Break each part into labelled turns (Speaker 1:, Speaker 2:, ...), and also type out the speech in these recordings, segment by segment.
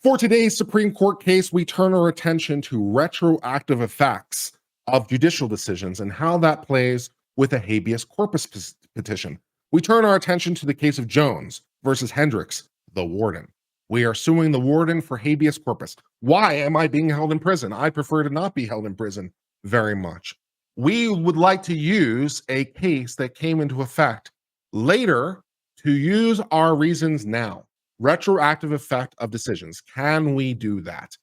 Speaker 1: For today's Supreme Court case, we turn our attention to retroactive effects of judicial decisions and how that plays with a habeas corpus petition. We turn our attention to the case of Jones versus Hendrix, the warden. We are suing the warden for habeas corpus. Why am I being held in prison? I prefer to not be held in prison very much. We would like to use a case that came into effect later to use our reasons now. Retroactive effect of decisions. Can we do that?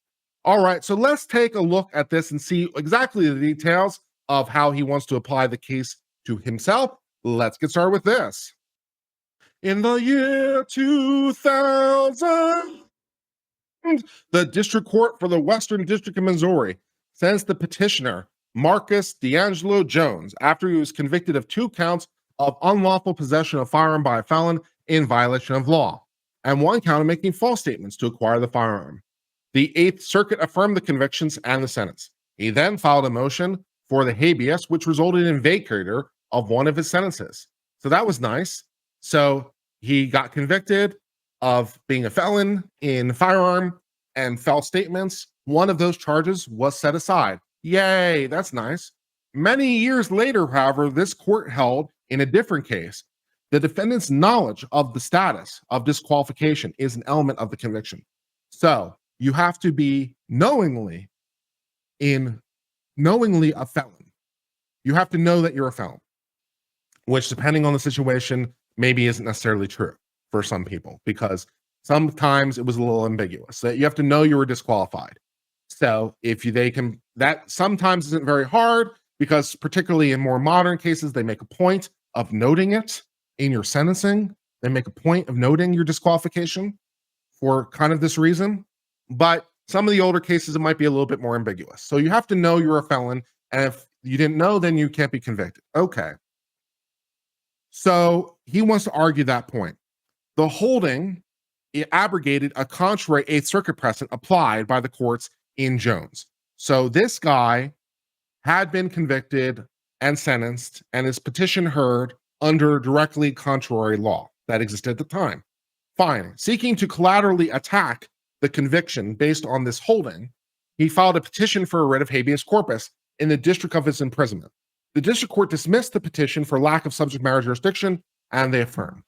Speaker 1: All right, so let's take a look at this and see exactly the details of how he wants to apply the case to himself. Let's get started with this. In the year 2000, the District Court for the Western District of Missouri sends the petitioner, Marcus D'Angelo Jones, after he was convicted of 2 counts of unlawful possession of firearm by a felon in violation of law, and 1 count of making false statements to acquire the firearm. The Eighth Circuit affirmed the convictions and the sentence. He then filed a motion for the habeas, which resulted in vacatur of 1 of his sentences. So that was nice. So he got convicted of being a felon in firearm and false statements. 1 of those charges was set aside. Yay, that's nice. Many years later, however, this court held in a different case, the defendant's knowledge of the status of disqualification is an element of the conviction. So you have to be knowingly a felon. You have to know that you're a felon, which, depending on the situation, maybe isn't necessarily true for some people, because sometimes it was a little ambiguous. That you have to know you were disqualified. So that sometimes isn't very hard, because particularly in more modern cases, they make a point of noting it in your sentencing. They make a point of noting your disqualification for kind of this reason. But some of the older cases, it might be a little bit more ambiguous. So you have to know you're a felon. And if you didn't know, then you can't be convicted. Okay. So he wants to argue that point. The holding, it abrogated a contrary Eighth Circuit precedent applied by the courts in Jones. So this guy had been convicted and sentenced, and his petition heard under directly contrary law that existed at the time. Fine. Seeking to collaterally attack the conviction based on this holding, he filed a petition for a writ of habeas corpus in the district of his imprisonment. The district court dismissed the petition for lack of subject matter jurisdiction, and they affirmed.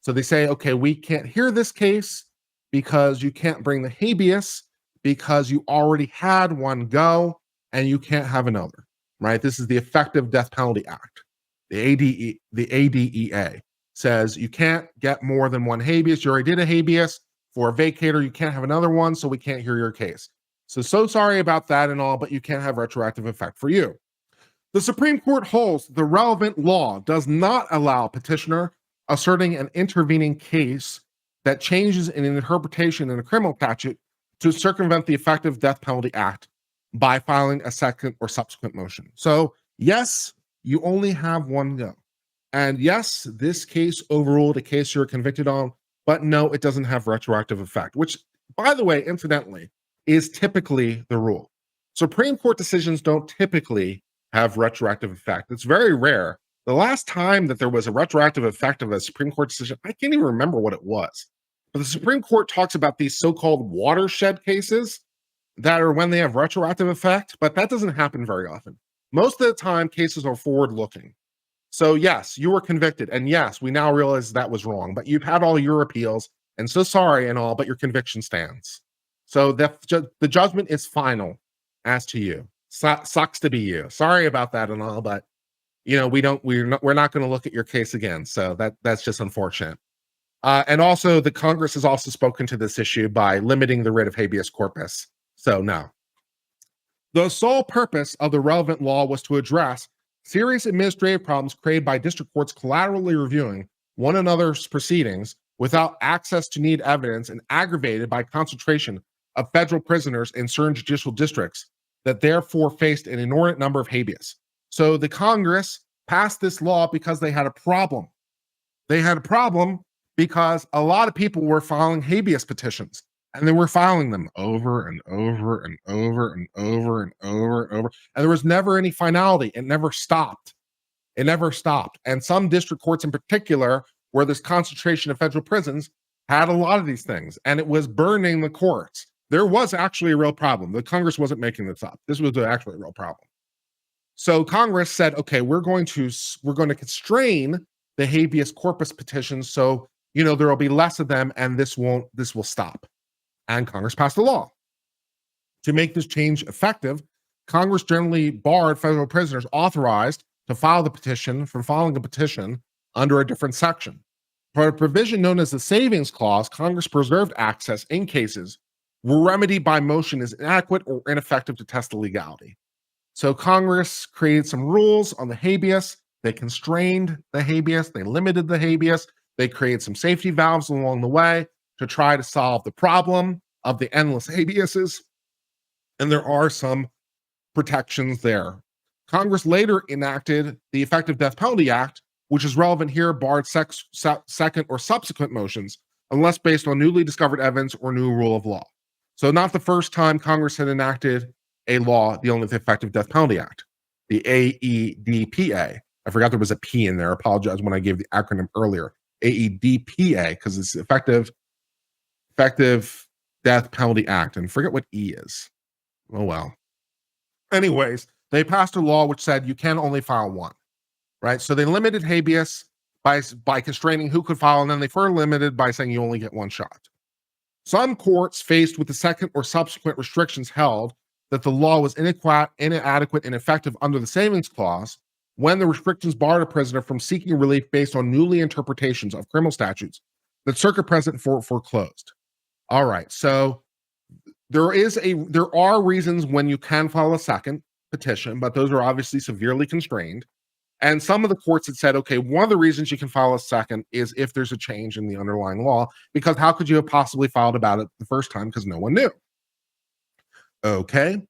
Speaker 1: So they say, okay, we can't hear this case because you can't bring the habeas because you already had one go and you can't have another, right? This is the Effective Death Penalty Act. The ADEA says you can't get more than 1 habeas. You already did a habeas. For a vacator, you can't have another one, so we can't hear your case. So sorry about that and all, but you can't have retroactive effect for you. The Supreme Court holds the relevant law does not allow petitioner asserting an intervening case that changes an interpretation in a criminal statute to circumvent the Effective Death Penalty Act by filing a second or subsequent motion. So yes, you only have 1 go. And yes, this case overruled a case you're convicted on, but no, it doesn't have retroactive effect, which, by the way, incidentally, is typically the rule. Supreme Court decisions don't typically have retroactive effect. It's very rare. The last time that there was a retroactive effect of a Supreme Court decision, I can't even remember what it was. But the Supreme Court talks about these so-called watershed cases that are when they have retroactive effect, but that doesn't happen very often. Most of the time, cases are forward-looking. So yes, you were convicted, and yes, we now realize that was wrong, but you've had all your appeals, and so sorry and all, but your conviction stands. So the judgment is final as to you. Sucks to be you. Sorry about that and all, but we're not going to look at your case again. So that's just unfortunate. And also, the Congress has also spoken to this issue by limiting the writ of habeas corpus. So no. The sole purpose of the relevant law was to address serious administrative problems created by district courts collaterally reviewing one another's proceedings without access to need evidence, and aggravated by concentration of federal prisoners in certain judicial districts that therefore faced an inordinate number of habeas. So the Congress passed this law because they had a problem. They had a problem because a lot of people were filing habeas petitions, and they were filing them over and over and over and over and over and over. And there was never any finality. It never stopped. It never stopped. And some district courts in particular, where this concentration of federal prisons, had a lot of these things, and it was burning the courts. There was actually a real problem. The Congress wasn't making this up. This was actually a real problem. So Congress said, okay, we're going to constrain the habeas corpus petitions, so there will be less of them, and this will stop. And Congress passed a law. To make this change effective, Congress generally barred federal prisoners authorized to file the petition from filing a petition under a different section. For a provision known as the Savings Clause, Congress preserved access in cases where remedy by motion is inadequate or ineffective to test the legality. So Congress created some rules on the habeas. They constrained the habeas. They limited the habeas. They created some safety valves along the way to try to solve the problem of the endless habeases. And there are some protections there. Congress later enacted the Effective Death Penalty Act, which is relevant here, barred second or subsequent motions unless based on newly discovered evidence or new rule of law. So not the first time Congress had enacted a law dealing with the Effective Death Penalty Act, the AEDPA. I forgot there was a P in there. I apologize when I gave the acronym earlier. AEDPA, because it's Effective Death Penalty Act, and forget what E is. Oh, well. Anyways, they passed a law which said you can only file one, right? So they limited habeas by constraining who could file, and then they further limited by saying you only get one shot. Some courts faced with the second or subsequent restrictions held that the law was inadequate, and ineffective under the Savings Clause when the restrictions barred a prisoner from seeking relief based on newly interpretations of criminal statutes that circuit precedent foreclosed. All right, so there are reasons when you can file a second petition, but those are obviously severely constrained. And some of the courts had said, okay, one of the reasons you can file a second is if there's a change in the underlying law, because how could you have possibly filed about it the first time because no one knew? Okay.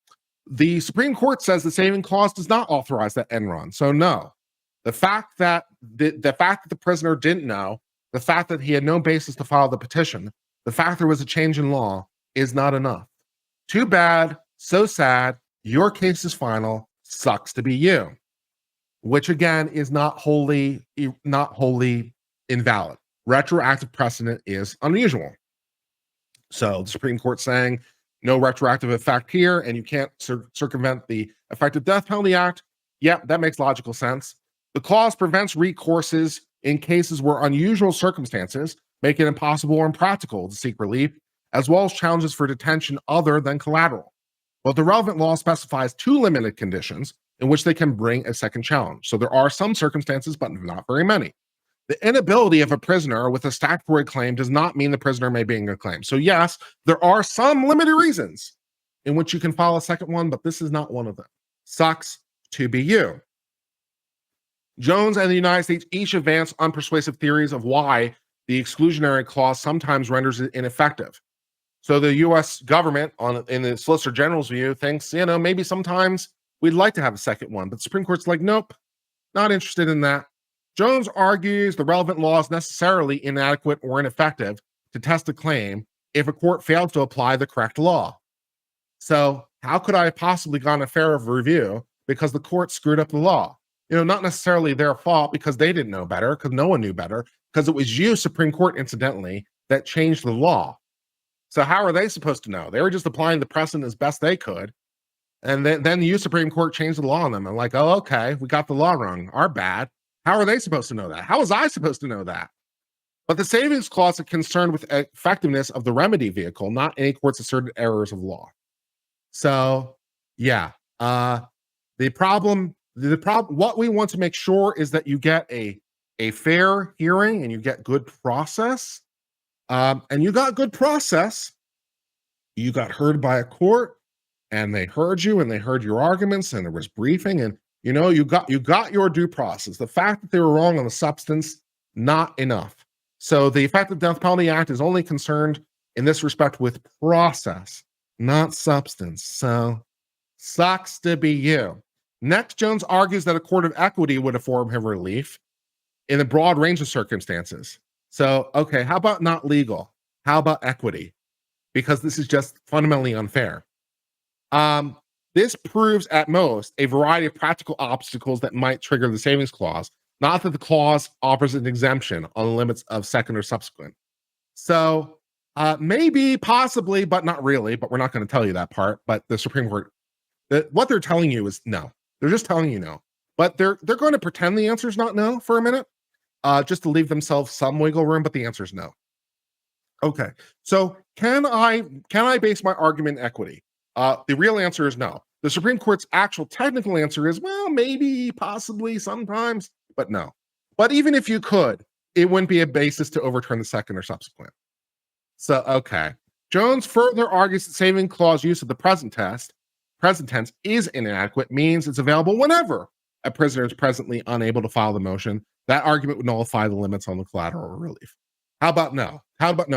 Speaker 1: The Supreme Court says the saving clause does not authorize that end run. So no, the fact that the prisoner didn't know, the fact that he had no basis to file the petition, the fact there was a change in law is not enough. Too bad, so sad, your case is final, sucks to be you. Which again is not wholly invalid. Retroactive precedent is unusual. So the Supreme Court saying no retroactive effect here, and you can't circumvent the Effective Death Penalty Act. Yep, that makes logical sense. The clause prevents recourses in cases where unusual circumstances make it impossible or impractical to seek relief, as well as challenges for detention other than collateral. But the relevant law specifies two limited conditions in which they can bring a second challenge. So there are some circumstances, but not very many. The inability of a prisoner with a statutory claim does not mean the prisoner may bring a claim. So yes, there are some limited reasons in which you can file a second one, but this is not one of them. Sucks to be you. Jones and the United States each advance unpersuasive theories of why the exclusionary clause sometimes renders it ineffective. So the U.S. government, in the Solicitor General's view, thinks, maybe sometimes we'd like to have a second one, but the Supreme Court's like, nope, not interested in that. Jones argues the relevant law is necessarily inadequate or ineffective to test a claim if a court fails to apply the correct law. So how could I have possibly gone a fair review because the court screwed up the law? Not necessarily their fault because they didn't know better, because no one knew better, because it was you, Supreme Court, incidentally, that changed the law. So how are they supposed to know? They were just applying the precedent as best they could. And then the U.S. Supreme Court changed the law on them. I'm like, oh, okay, we got the law wrong. Our bad. How are they supposed to know that? How was I supposed to know that? But the Savings Clause is concerned with effectiveness of the remedy vehicle, not any court's asserted errors of law. So, yeah, the problem, what we want to make sure is that you get a fair hearing and you get good process. And you got good process. You got heard by a court, and they heard you, and they heard your arguments, and there was briefing, and you got your due process. The fact that they were wrong on the substance, not enough. So the Effective Death Penalty Act is only concerned in this respect with process, not substance. So sucks to be you. Next, Jones argues that a court of equity would afford him relief in a broad range of circumstances. So, okay, how about not legal? How about equity? Because this is just fundamentally unfair. This proves at most a variety of practical obstacles that might trigger the Savings Clause, not that the clause offers an exemption on the limits of second or subsequent. So Maybe, possibly, but not really. But we're not going to tell you that part. But the Supreme Court, what they're telling you is no. They're just telling you no. But they're going to pretend the answer is not no for a minute, just to leave themselves some wiggle room. But the answer is no. Okay. So can I base my argument in equity? The real answer is no. The Supreme Court's actual technical answer is, well, maybe, possibly, sometimes, but no. But even if you could, it wouldn't be a basis to overturn the second or subsequent. So, okay. Jones further argues that saving clause use of the present tense is inadequate, means it's available whenever a prisoner is presently unable to file the motion. That argument would nullify the limits on the collateral relief. How about no?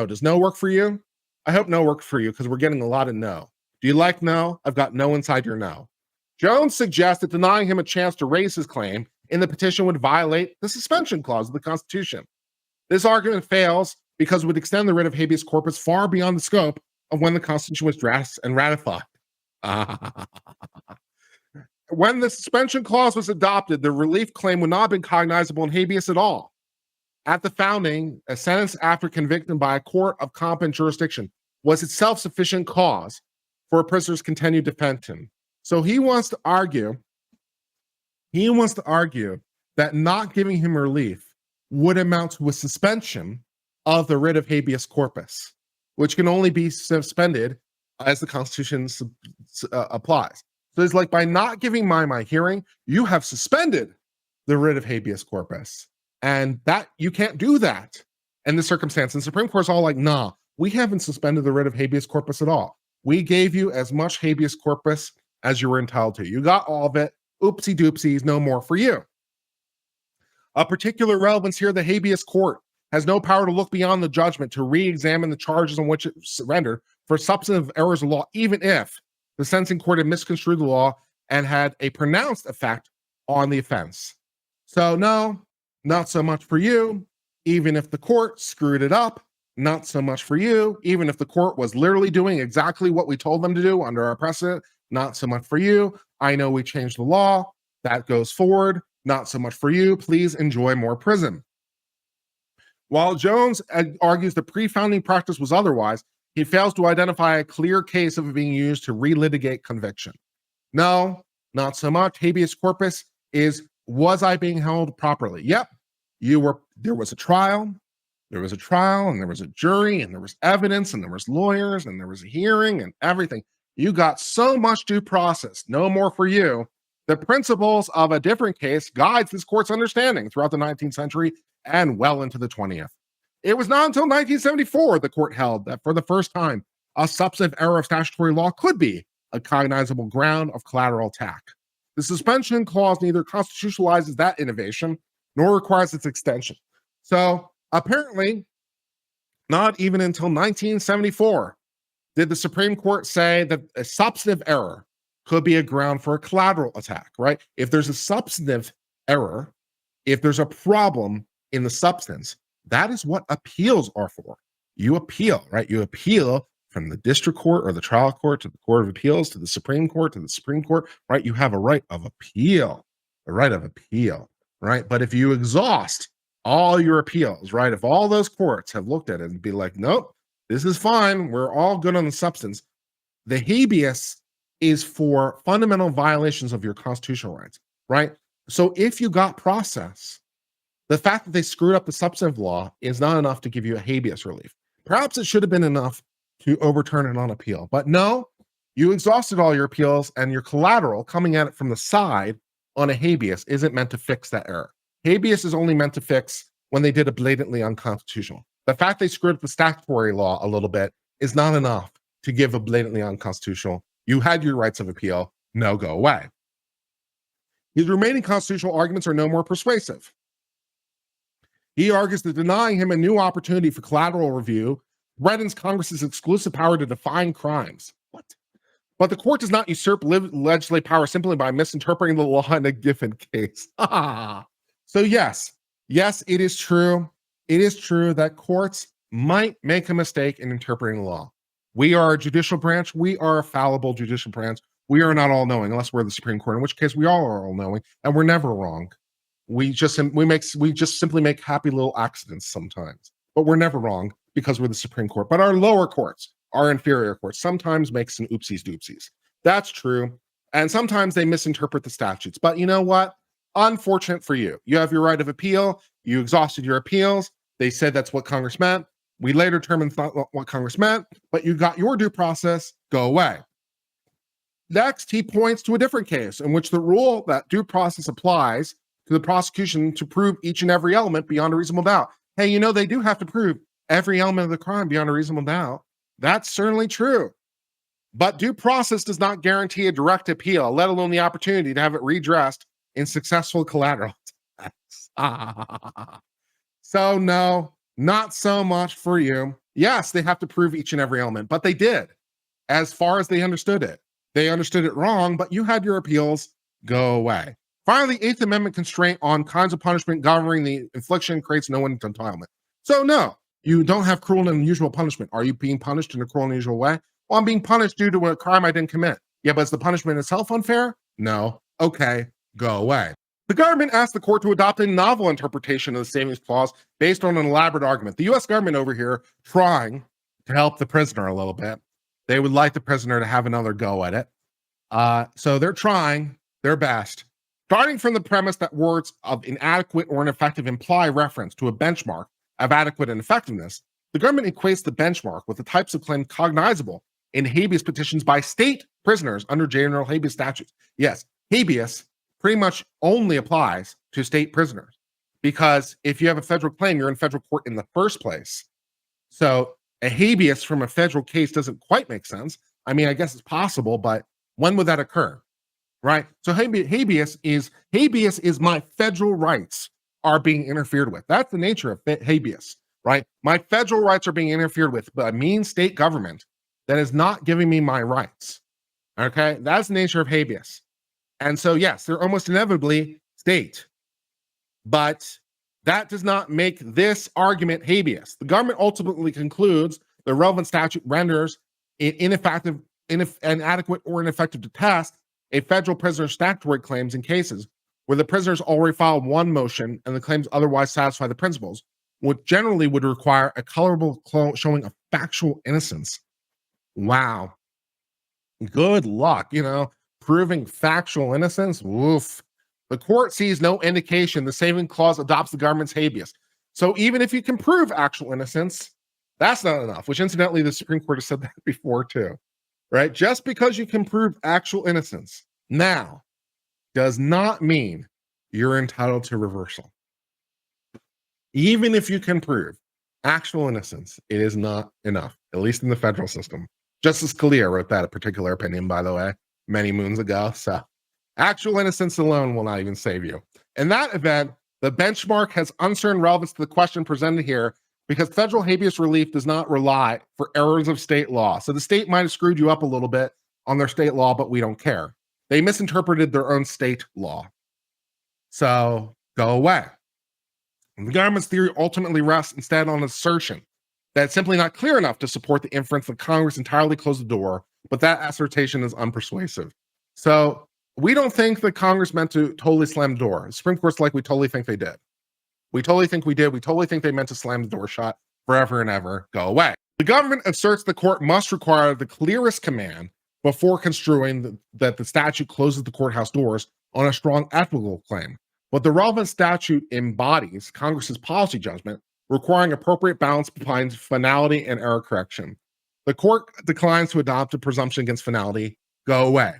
Speaker 1: Does no work for you? I hope no works for you because we're getting a lot of no. Do you like no? I've got no inside your no. Jones suggests that denying him a chance to raise his claim in the petition would violate the suspension clause of the Constitution. This argument fails because it would extend the writ of habeas corpus far beyond the scope of when the Constitution was drafted and ratified. When the suspension clause was adopted, the relief claim would not have been cognizable in habeas at all. At the founding, a sentence after conviction by a court of competent jurisdiction was itself sufficient cause for a prisoner's continued detention. So he wants to argue that not giving him relief would amount to a suspension of the writ of habeas corpus, which can only be suspended as the Constitution applies. So it's like, by not giving my hearing, you have suspended the writ of habeas corpus. And that you can't do that in the circumstance. And the Supreme Court's all like, nah, we haven't suspended the writ of habeas corpus at all. We gave you as much habeas corpus as you were entitled to. You got all of it. Oopsie doopsies, no more for you. A particular relevance here, the habeas court has no power to look beyond the judgment to re-examine the charges on which it surrendered for substantive errors of law, even if the sentencing court had misconstrued the law and had a pronounced effect on the offense. So no, not so much for you. Even if the court screwed it up, not so much for you. Even if the court was literally doing exactly what we told them to do under our precedent, not so much for you. I know we changed the law. That goes forward. Not so much for you. Please enjoy more prison. While Jones argues the pre-founding practice was otherwise, he fails to identify a clear case of it being used to relitigate conviction. No, not so much. Habeas corpus is, was I being held properly? Yep. There was a trial. There was a trial, and there was a jury, and there was evidence, and there was lawyers, and there was a hearing, and everything. You got so much due process. No more for you. The principles of a different case guides this court's understanding throughout the 19th century and well into the 20th. It was not until 1974 the court held that for the first time, a substantive error of statutory law could be a cognizable ground of collateral attack. The suspension clause neither constitutionalizes that innovation nor requires its extension. So apparently, not even until 1974 did the Supreme Court say that a substantive error could be a ground for a collateral attack, right? If there's a substantive error, if there's a problem in the substance, that is what appeals are for. You appeal, right? You appeal from the district court or the trial court to the Court of Appeals to the Supreme Court to the Supreme Court, right? You have a right of appeal, right? But if you exhaust all your appeals, right? If all those courts have looked at it and be like, nope, this is fine, we're all good on the substance, the habeas is for fundamental violations of your constitutional rights, right? So if you got process, the fact that they screwed up the substantive law is not enough to give you a habeas relief. Perhaps it should have been enough to overturn it on appeal. But no, you exhausted all your appeals, and your collateral coming at it from the side on a habeas isn't meant to fix that error. Habeas is only meant to fix when they did a blatantly unconstitutional. The fact they screwed up the statutory law a little bit is not enough to give a blatantly unconstitutional. You had your rights of appeal, no, go away. His remaining constitutional arguments are no more persuasive. He argues that denying him a new opportunity for collateral review threatens Congress's exclusive power to define crimes. What? But the court does not usurp legislative power simply by misinterpreting the law in a given case. So yes, it is true. It is true that courts might make a mistake in interpreting the law. We are a judicial branch. We are a fallible judicial branch. We are not all-knowing unless we're the Supreme Court, in which case we all are all-knowing, and we're never wrong. We just simply make happy little accidents sometimes, but we're never wrong because we're the Supreme Court, but our lower courts, our inferior courts, sometimes make some oopsies doopsies. That's true. And sometimes they misinterpret the statutes. But you know what? Unfortunate for you. You have your right of appeal. You exhausted your appeals. They said that's what Congress meant. We later determined what Congress meant, but you got your due process. Go away. Next, he points to a different case in which the rule that due process applies to the prosecution to prove each and every element beyond a reasonable doubt. Hey, you know, they do have to prove every element of the crime beyond a reasonable doubt. That's certainly true. But due process does not guarantee a direct appeal, let alone the opportunity to have it redressed in successful collateral attacks. So no, not so much for you. Yes, they have to prove each and every element, but they did, as far as they understood it. They understood it wrong, but you had your appeals. Go away. Finally, Eighth Amendment constraint on kinds of punishment governing the infliction creates no entitlement. So no, you don't have cruel and unusual punishment. Are you being punished in a cruel and unusual way? Well, I'm being punished due to a crime I didn't commit. Yeah, but is the punishment itself unfair? No. Okay, go away. The government asked the court to adopt a novel interpretation of the Savings Clause based on an elaborate argument. The U.S. government over here trying to help the prisoner a little bit. They would like the prisoner to have another go at it. So they're trying their best. Starting from the premise that words of inadequate or ineffective imply reference to a benchmark of adequate and effectiveness, the government equates the benchmark with the types of claims cognizable in habeas petitions by state prisoners under general habeas statutes. Yes, habeas pretty much only applies to state prisoners because if you have a federal claim, you're in federal court in the first place. So a habeas from a federal case doesn't quite make sense. I mean, I guess it's possible, but when would that occur? Right? So habeas is my federal rights are being interfered with. That's the nature of habeas, right? My federal rights are being interfered with by a mean state government that is not giving me my rights. Okay? That's the nature of habeas. And so, yes, they're almost inevitably state. But that does not make this argument habeas. The government ultimately concludes the relevant statute renders it inadequate, or ineffective to test a federal prisoner's statutory claims in cases where the prisoner's already filed one motion and the claims otherwise satisfy the principles, which generally would require a colorable showing of factual innocence. Wow. Good luck, proving factual innocence. Woof. The court sees no indication the saving clause adopts the government's habeas. So even if you can prove actual innocence, that's not enough, which incidentally, the Supreme Court has said that before too, right? Just because you can prove actual innocence now does not mean you're entitled to reversal. Even if you can prove actual innocence, it is not enough, at least in the federal system. Justice Scalia wrote that particular opinion, by the way, many moons ago. So actual innocence alone will not even save you. In that event, the benchmark has uncertain relevance to the question presented here because federal habeas relief does not rely for errors of state law. So the state might have screwed you up a little bit on their state law, but we don't care. They misinterpreted their own state law. So go away. And the government's theory ultimately rests instead on assertion that it's simply not clear enough to support the inference that Congress entirely closed the door, but that assertion is unpersuasive. So we don't think that Congress meant to totally slam the door. The Supreme Court's like, we totally think they did. We totally think we did. We totally think they meant to slam the door shut forever and ever. Go away. The government asserts the court must require the clearest command before construing that the statute closes the courthouse doors on a strong ethical claim. But the relevant statute embodies Congress's policy judgment requiring appropriate balance between finality and error correction. The court declines to adopt a presumption against finality. Go away.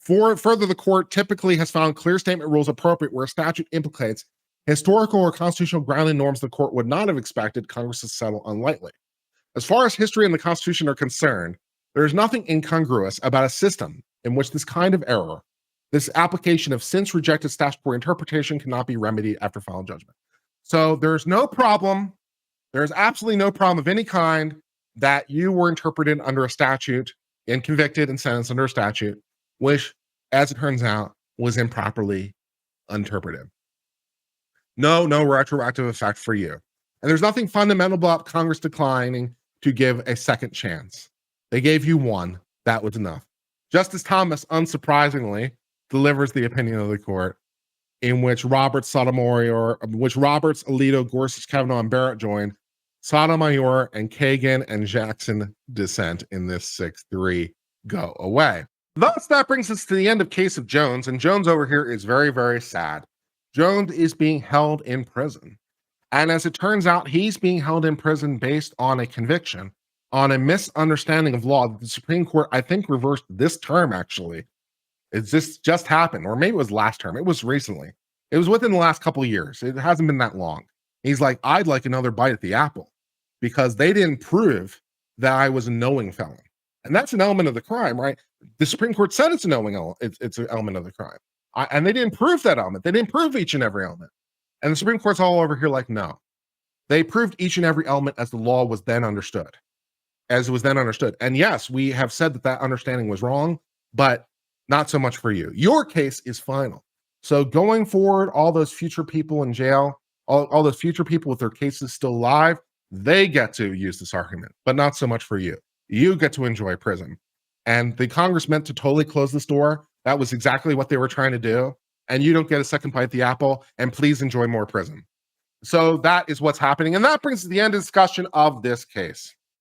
Speaker 1: Further, the court typically has found clear statement rules appropriate where a statute implicates historical or constitutional grounding norms the court would not have expected Congress to settle unlightly. As far as history and the Constitution are concerned, there is nothing incongruous about a system in which this kind of error, this application of since rejected statutory interpretation cannot be remedied after final judgment. So there's no problem. There's absolutely no problem of any kind that you were interpreted under a statute and convicted and sentenced under a statute, which, as it turns out, was improperly interpreted. No retroactive effect for you. And there's nothing fundamental about Congress declining to give a second chance. They gave you one. That was enough. Justice Thomas, unsurprisingly, delivers the opinion of the court in which Roberts, Alito, Gorsuch, Kavanaugh, and Barrett joined, Sotomayor and Kagan and Jackson dissent in this 6-3 go away. Thus, that brings us to the end of case of Jones, and Jones over here is very, very sad. Jones is being held in prison. And as it turns out, he's being held in prison based on a conviction, on a misunderstanding of law. The Supreme Court, I think, reversed this term, actually. This just happened, or maybe it was last term. It was recently. It was within the last couple of years. It hasn't been that long. He's like, I'd like another bite at the apple because they didn't prove that I was a knowing felon. And that's an element of the crime, right? The Supreme Court said it's a knowing element. It's an element of the crime. And they didn't prove that element. They didn't prove each and every element. And the Supreme Court's all over here like, no. They proved each and every element as the law was then understood. As it was then understood. And yes, we have said that that understanding was wrong, but not so much for you. Your case is final. So going forward, all those future people in jail, all those future people with their cases still alive, they get to use this argument, but not so much for you. You get to enjoy prison. And the Congress meant to totally close this door. That was exactly what they were trying to do. And you don't get a second bite at the apple, and please enjoy more prison. So that is what's happening. And that brings to the end of the discussion of this case.